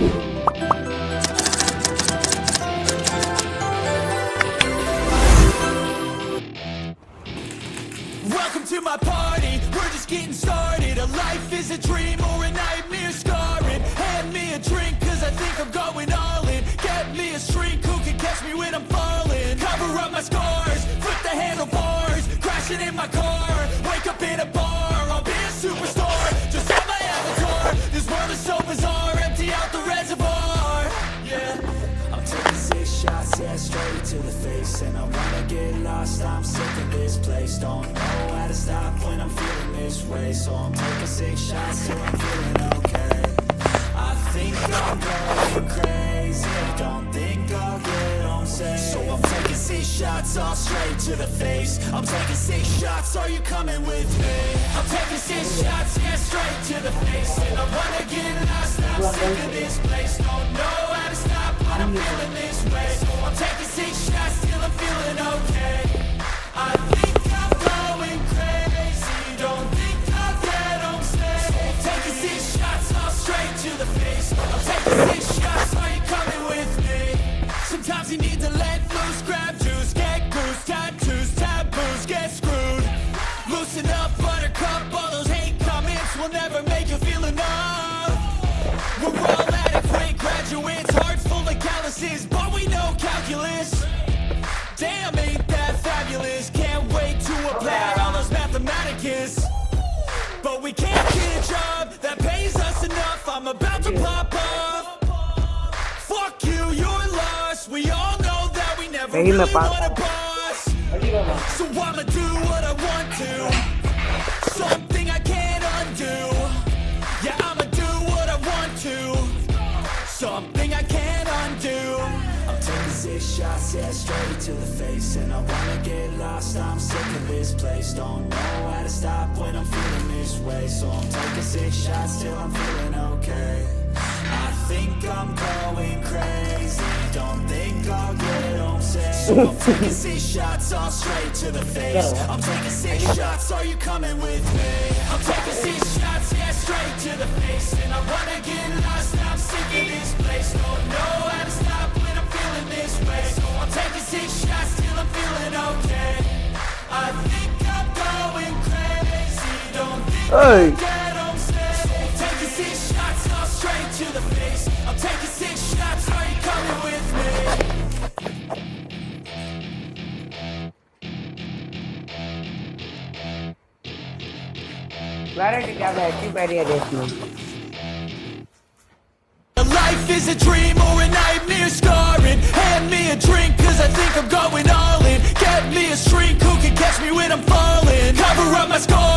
Welcome to my party, we're just getting started. A life is a dream or a nightmare scarring. Hand me a drink cause I think I'm going all in. Get me a shrink who can catch me when I'm falling. Cover up my scars, flip the handlebars. Crashing in my car, wake up in a bar. I'll be a superstar, just on my avatar. This world is so bizarre, empty out the reservoir. Yeah, I'm taking 6 shots, yeah, straight to the face. And I wanna get lost, I'm sick of this place. Don't know how to stop when I'm feeling this way. So I'm taking 6 shots till I'm feeling okay. I think I'm going crazy, don't think I'll get on safe. So I'm taking 6 shots, all straight to the face. I'm taking 6 shots, are you coming with me? I'm taking 6 shots, yeah, straight to the face. And I wanna get lost, I'm sick of this place. Don't know how to stop when I'm feeling this way. So I'm taking 6 shots till I'm feeling okay. I think I'm going crazy, don't think I'll get on stage. I'm taking 6 shots, all straight to the face. I'm taking 6 shots, are you coming with me? Sometimes you need to let loose, grab juice, get goose, tattoos, taboos, get screwed. Loosen up, buttercup, all those hate comments will never make you feel enough. We're all adequate graduates, hearts full of calluses, but we know calculus. Damn, ain't that fabulous? Can't wait to apply all those mathematicus. But we can't get a job that pays us enough. I'm about to pop off. Fuck you, you're lost. We all know that we never really want a boss. So I'ma do what I want to, something I can't undo. Yeah, I'ma do what I want to, something I can't undo. I'm taking 6 shots, yeah, straight to the face. And I wanna get lost, I'm sick of this place. Don't know how to stop when I'm feeling this way. So I'm taking 6 shots till I'm feeling okay. I think I'm going crazy, don't think I'll get on safe. So I'm taking 6 shots, all straight to the face. I'm taking 6 shots, are you coming with me? I'm taking 6 shots, yeah, straight to the face. And I wanna get lost, I'm sick of this place. Don't know how to stop when I'm feeling this way. So I'm taking 6 shots till I'm feeling okay. I think I'm going crazy, don't think I'll get on safe. So I'm taking 6 shots, all straight to the face. I'm taking 6 shots, are you coming with me? Life is a dream or a nightmare scarring. Hand me a drink cause I think I'm going all in. Get me a shrink who can catch me when I'm falling. Cover up my scars.